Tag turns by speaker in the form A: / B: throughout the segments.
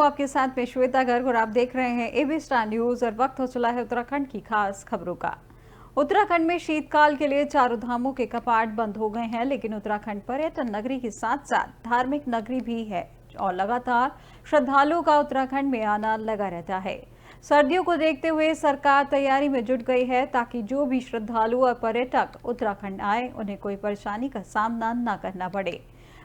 A: आपके साथ में श्वेता गर्ग और आप देख रहे हैं एबी स्टार न्यूज और वक्त हो चला है उत्तराखंड की खास खबरों का। उत्तराखंड में शीतकाल के लिए चारों धामों के कपाट बंद हो गए हैं, लेकिन उत्तराखंड पर्यटन नगरी के साथ साथ धार्मिक नगरी भी है और लगातार श्रद्धालुओं का उत्तराखंड में आना लगा रहता है। सर्दियों को देखते हुए सरकार तैयारी में जुट गई है ताकि जो भी श्रद्धालु और पर्यटक उत्तराखंड आए उन्हें कोई परेशानी का सामना न करना पड़े।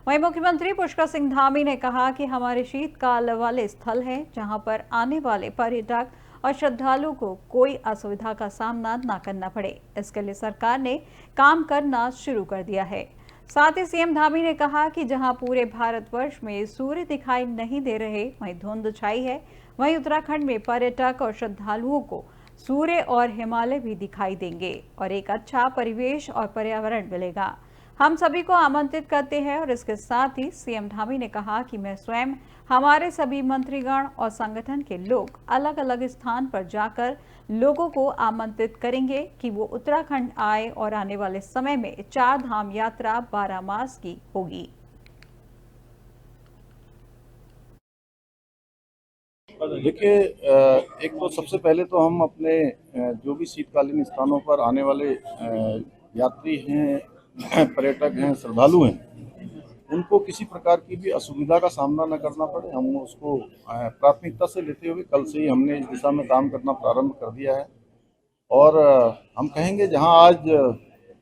A: वहीं मुख्यमंत्री पुष्कर सिंह धामी ने कहा कि हमारे शीतकाल वाले स्थल हैं जहां पर आने वाले पर्यटक और श्रद्धालुओं को कोई असुविधा का सामना न करना पड़े। इसके लिए सरकार ने काम करना शुरू कर दिया है। साथ ही सीएम धामी ने कहा कि जहां पूरे भारतवर्ष में सूर्य दिखाई नहीं दे रहे, वहीं धुंध छाई है, वहीं उत्तराखंड में पर्यटक और श्रद्धालुओं को सूर्य और हिमालय भी दिखाई देंगे और एक अच्छा परिवेश और पर्यावरण मिलेगा। हम सभी को आमंत्रित करते हैं और इसके साथ ही सीएम धामी ने कहा कि मैं स्वयं, हमारे सभी मंत्रीगण और संगठन के लोग अलग अलग स्थान पर जाकर लोगों को आमंत्रित करेंगे कि वो उत्तराखंड आए और आने वाले समय में 4 धाम यात्रा 12 मास की होगी।
B: देखिए, एक तो सबसे पहले तो हम अपने जो भी शीतकालीन स्थानों पर आने वाले यात्री हैं, पर्यटक हैं, श्रद्धालु हैं, उनको किसी प्रकार की भी असुविधा का सामना न करना पड़े, हम उसको प्राथमिकता से लेते हुए कल से ही हमने इस दिशा में काम करना प्रारंभ कर दिया है। और हम कहेंगे जहां आज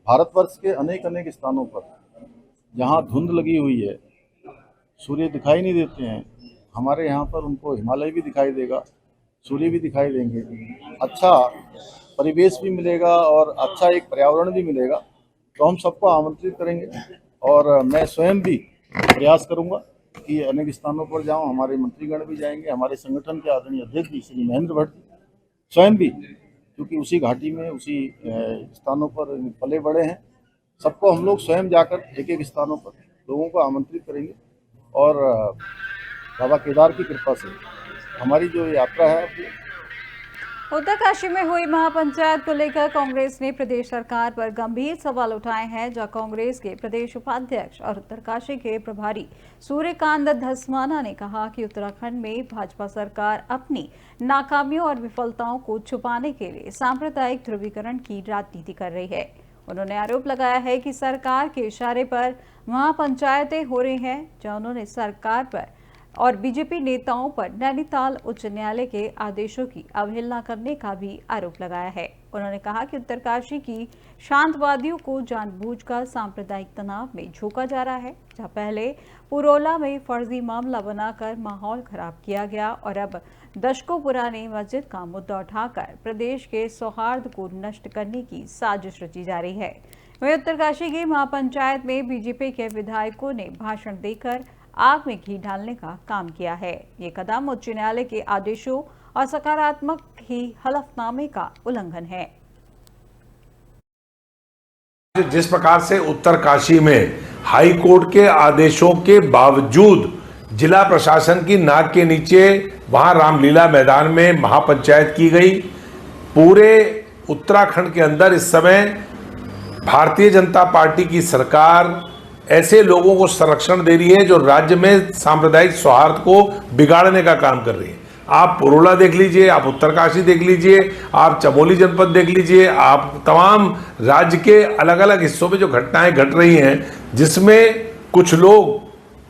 B: भारतवर्ष के अनेक अनेक स्थानों पर जहां धुंध लगी हुई है, सूर्य दिखाई नहीं देते हैं, हमारे यहाँ पर उनको हिमालय भी दिखाई देगा, सूर्य भी दिखाई देंगे, अच्छा परिवेश भी मिलेगा और अच्छा एक पर्यावरण भी मिलेगा। तो हम सबको आमंत्रित करेंगे और मैं स्वयं भी प्रयास करूंगा कि अनेक स्थानों पर जाऊं, हमारे मंत्रीगण भी जाएंगे, हमारे संगठन के आदरणीय अध्यक्ष श्री महेंद्र भट्ट स्वयं भी, क्योंकि उसी घाटी में उसी स्थानों पर पले बड़े हैं, सबको हम लोग स्वयं जाकर एक एक स्थानों पर लोगों को आमंत्रित करेंगे और बाबा केदार की कृपा से हमारी जो यात्रा है।
A: उत्तरकाशी में हुई महापंचायत को लेकर कांग्रेस ने प्रदेश सरकार पर गंभीर सवाल उठाए हैं, जहां कांग्रेस के प्रदेश उपाध्यक्ष और उत्तरकाशी के प्रभारी सूर्यकांत धस्माना ने कहा कि उत्तराखंड में भाजपा सरकार अपनी नाकामियों और विफलताओं को छुपाने के लिए सांप्रदायिक ध्रुवीकरण की राजनीति कर रही है। उन्होंने आरोप लगाया है कि सरकार के इशारे पर महापंचायतें हो रही हैं, जहां उन्होंने सरकार पर और बीजेपी नेताओं पर नैनीताल उच्च न्यायालय के आदेशों की अवहेलना करने का भी आरोप लगाया है। उन्होंने कहा कि उत्तरकाशी की शांतवादियों को जानबूझकर सांप्रदायिक तनाव में झोंका जा रहा है, जहां पहले पुरोला में फर्जी मामला बनाकर माहौल खराब किया गया और अब दशकों पुरानी मस्जिद का मुद्दा उठाकर प्रदेश के सौहार्द को नष्ट करने की साजिश रची जा रही है। वहीं उत्तरकाशी की महापंचायत में बीजेपी के विधायकों ने भाषण देकर आग में घी डालने का काम किया है। ये कदम उच्च न्यायालय के आदेशों और सकारात्मक ही हलफनामे का उल्लंघन है।
C: जिस प्रकार से उत्तरकाशी में हाई कोर्ट के आदेशों के बावजूद जिला प्रशासन की नाक के नीचे वहां रामलीला मैदान में महापंचायत की गई, पूरे उत्तराखंड के अंदर इस समय भारतीय जनता पार्टी की सरकार ऐसे लोगों को संरक्षण दे रही है जो राज्य में सांप्रदायिक सौहार्द को बिगाड़ने का काम कर रही है। आप पुरोला देख लीजिए, आप उत्तरकाशी देख लीजिए, आप चमोली जनपद देख लीजिए, आप तमाम राज्य के अलग अलग हिस्सों में जो घटनाएं घट रही हैं, जिसमें कुछ लोग,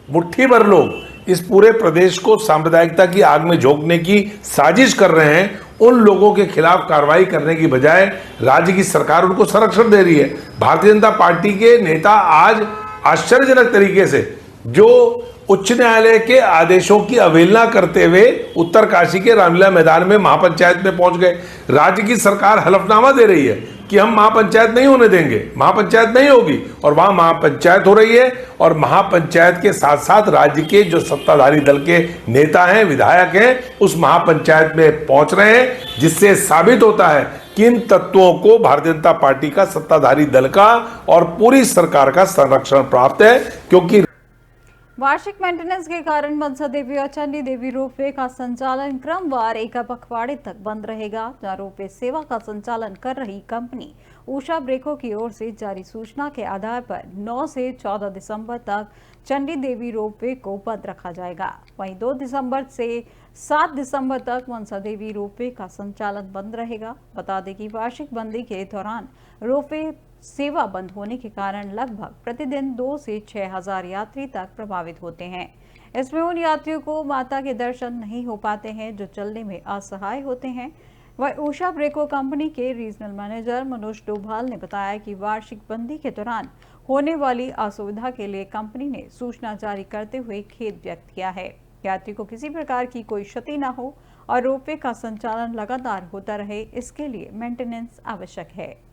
C: मुट्ठी भर लोग इस पूरे प्रदेश को सांप्रदायिकता की आग में झोंकने की साजिश कर रहे हैं। उन लोगों के खिलाफ कार्रवाई करने की बजाय राज्य की सरकार उनको संरक्षण दे रही है। भारतीय जनता पार्टी के नेता आज आश्चर्यजनक तरीके से जो उच्च न्यायालय के आदेशों की अवहेलना करते हुए उत्तरकाशी के रामलीला मैदान में महापंचायत में पहुंच गए। राज्य की सरकार हलफनामा दे रही है कि हम महापंचायत नहीं होने देंगे, महापंचायत नहीं होगी, और वहां महापंचायत हो रही है। और महापंचायत के साथ साथ राज्य के जो सत्ताधारी दल के नेता हैं, विधायक हैं, उस महापंचायत में पहुंच रहे हैं, जिससे साबित होता है कि इन तत्वों को भारतीय जनता पार्टी का सत्ताधारी दल का और पूरी सरकार का संरक्षण प्राप्त है। क्योंकि
A: वार्षिक मेंटेनेंस के कारण मनसा देवी और चंडी देवी रोपवे का संचालन क्रमवार एक पखवाड़े तक बंद रहेगा। जहां रोपवे सेवा का संचालन कर रही कंपनी उषा ब्रेको की ओर से जारी सूचना के आधार पर 9 से 14 दिसंबर तक चंडी देवी रोपवे को बंद रखा जाएगा। वहीं 2 दिसंबर से 7 दिसंबर तक मनसा देवी रोपवे का संचालन बंद रहेगा। बता दें कि वार्षिक बंदी के दौरान रोपवे सेवा बंद होने के कारण लगभग प्रतिदिन 2 से 6 हजार यात्री तक प्रभावित होते हैं। इसमें उन यात्रियों को माता के दर्शन नहीं हो पाते हैं जो चलने में असहाय होते हैं। वह उषा ब्रेको कंपनी के रीजनल मैनेजर मनोज डोभाल ने बताया कि वार्षिक बंदी के दौरान होने वाली असुविधा के लिए कंपनी ने सूचना जारी करते हुए खेद व्यक्त किया है। यात्री को किसी प्रकार की कोई क्षति न हो और रोपवे का संचालन लगातार होता रहे, इसके लिए मेंटेनेंस आवश्यक है।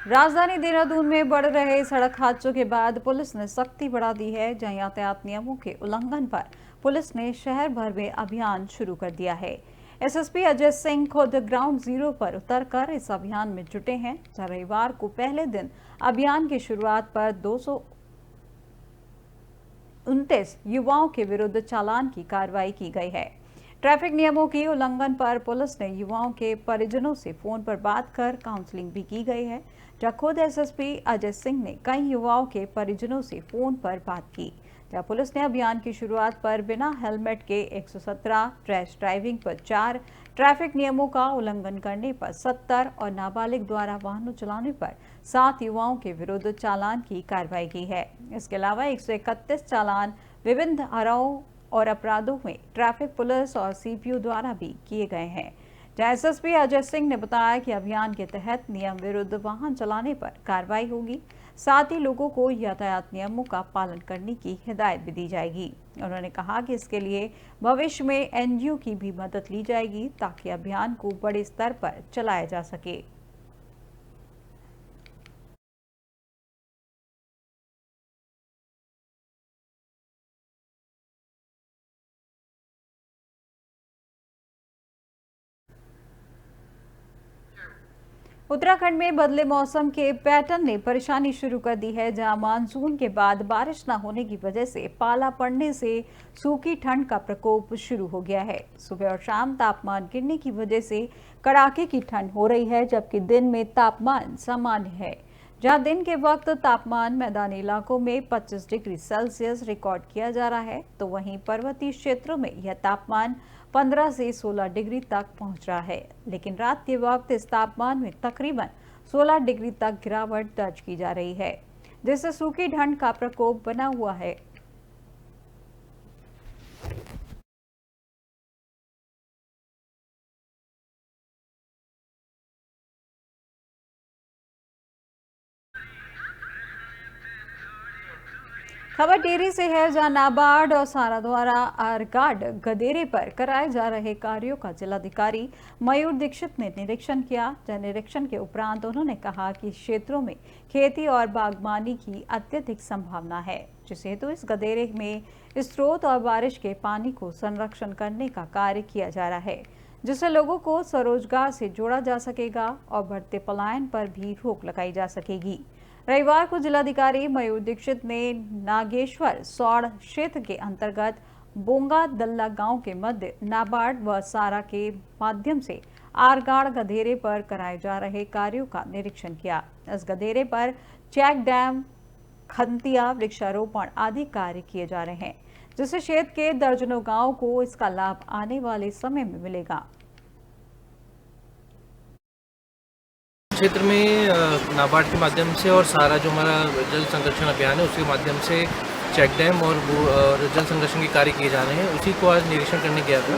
A: राजधानी देहरादून में बढ़ रहे सड़क हादसों के बाद पुलिस ने सख्ती बढ़ा दी है। जहां यातायात नियमों के उल्लंघन पर पुलिस ने शहर भर में अभियान शुरू कर दिया है। एसएसपी अजय सिंह खुद ग्राउंड जीरो पर उतरकर इस अभियान में जुटे हैं। जहां रविवार को पहले दिन अभियान की शुरुआत पर 229 युवाओं के विरुद्ध चालान की कार्रवाई की गई है। ट्रैफिक नियमों की उल्लंघन पर पुलिस ने युवाओं के परिजनों से फोन पर बात कर काउंसलिंग भी की गई है। जहां खुद एसएसपी अजय सिंह ने कई युवाओं के परिजनों से फोन पर बात की। जहां पुलिस ने अभियान की शुरुआत पर बिना हेलमेट के 117, रैश ड्राइविंग पर 4, ट्रैफिक नियमों का उल्लंघन करने पर 70 और नाबालिग द्वारा वाहनों चलाने पर 7 युवाओं के विरुद्ध चालान की कार्रवाई की है। इसके अलावा 131 चालान विभिन्न धाराओं और अपराधों में ट्रैफिक पुलिस और सीपीयू द्वारा भी किए गए हैं। जहां एसएसपी अजय सिंह ने बताया कि अभियान के तहत नियम विरुद्ध वाहन चलाने पर कार्रवाई होगी। साथ ही लोगों को यातायात नियमों का पालन करने की हिदायत भी दी जाएगी। उन्होंने कहा कि इसके लिए भविष्य में एनजीओ की भी मदद ली जाएगी ताकि अभियान को बड़े स्तर पर चलाया जा सके। उत्तराखंड में बदले मौसम के पैटर्न ने परेशानी शुरू कर दी है। जहां मानसून के बाद बारिश न होने की वजह से पाला पड़ने से सूखी ठंड का प्रकोप शुरू हो गया है। सुबह और शाम तापमान गिरने की वजह से कड़ाके की ठंड हो रही है, जबकि दिन में तापमान सामान्य है। जहां दिन के वक्त तापमान मैदानी इलाकों में 25 डिग्री सेल्सियस रिकॉर्ड किया जा रहा है, तो वहीं पर्वतीय क्षेत्रों में यह तापमान 15 से 16 डिग्री तक पहुंच रहा है। लेकिन रात के वक्त इस तापमान में तकरीबन 16 डिग्री तक गिरावट दर्ज की जा रही है, जिससे सूखी ठंड का प्रकोप बना हुआ है। खबर टिहरी से है, जहां नाबार्ड और सारा द्वारा आरगार्ड गदेरे पर कराए जा रहे कार्यों का जिलाधिकारी मयूर दीक्षित ने निरीक्षण किया। जहां निरीक्षण के उपरांत उन्होंने कहा कि क्षेत्रों में खेती और बागबानी की अत्यधिक संभावना है, जिस हेतु इस गदेरे में स्रोत और बारिश के पानी को संरक्षण करने का कार्य किया जा रहा है, जिससे लोगों को स्वरोजगार से जोड़ा जा सकेगा और बढ़ते पलायन पर भी रोक लगाई जा सकेगी। रविवार को जिलाधिकारी मयूर दीक्षित ने नागेश्वर सौड़ क्षेत्र के अंतर्गत बोंगा दल्ला गांव के मध्य नाबार्ड व सारा के माध्यम से आरगाड़ गधेरे पर कराए जा रहे कार्यों का निरीक्षण किया। इस गधेरे पर चेक डैम, खंतिया, वृक्षारोपण आदि कार्य किए जा रहे हैं, जिससे क्षेत्र के दर्जनों गांव को इसका लाभ आने वाले समय में मिलेगा।
D: क्षेत्र में नाबार्ड के माध्यम से और सारा जो हमारा जल संरक्षण अभियान है उसके माध्यम से चेक डैम और जल संरक्षण के कार्य किए जा रहे हैं। उसी को आज निरीक्षण करने गया था।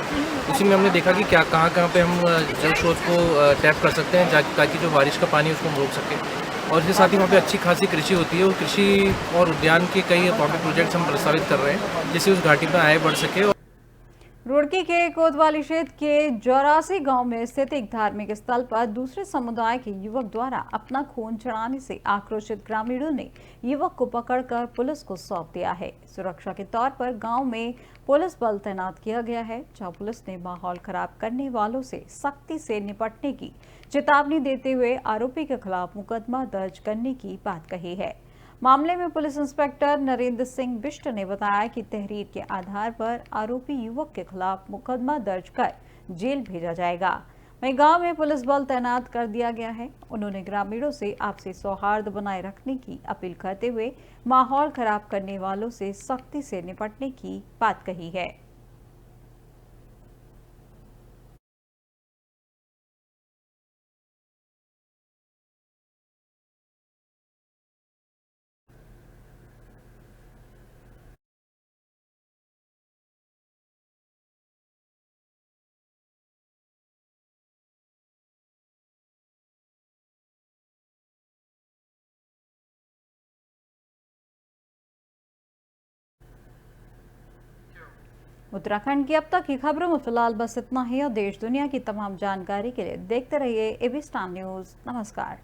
D: उसी में हमने देखा कि क्या कहाँ पे हम जल स्रोत को टैप कर सकते हैं ताकि जो बारिश का पानी है उसको हम रोक सकें। और इसके साथ ही वहाँ पे अच्छी खासी कृषि होती है। वो कृषि और उद्यान के कई वहाँ पे प्रोजेक्ट्स हम प्रस्तावित कर रहे हैं जिससे उस घाटी में आय बढ़ सके।
A: रुड़की के कोतवाली क्षेत्र के जौरासी गांव में स्थित एक धार्मिक स्थल पर दूसरे समुदाय के युवक द्वारा अपना खून चढ़ाने से आक्रोशित ग्रामीणों ने युवक को पकड़कर पुलिस को सौंप दिया है। सुरक्षा के तौर पर गांव में पुलिस बल तैनात किया गया है, जहां पुलिस ने माहौल खराब करने वालों से सख्ती से निपटने की चेतावनी देते हुए आरोपी के खिलाफ मुकदमा दर्ज करने की बात कही है। मामले में पुलिस इंस्पेक्टर नरेंद्र सिंह बिष्ट ने बताया कि तहरीर के आधार पर आरोपी युवक के खिलाफ मुकदमा दर्ज कर जेल भेजा जाएगा। वहीं गांव में पुलिस बल तैनात कर दिया गया है। उन्होंने ग्रामीणों से आपसी सौहार्द बनाए रखने की अपील करते हुए माहौल खराब करने वालों से सख्ती से निपटने की बात कही है। उत्तराखंड की अब तक की खबरों में फिलहाल बस इतना ही और देश दुनिया की तमाम जानकारी के लिए देखते रहिए एबी स्टार न्यूज़। नमस्कार।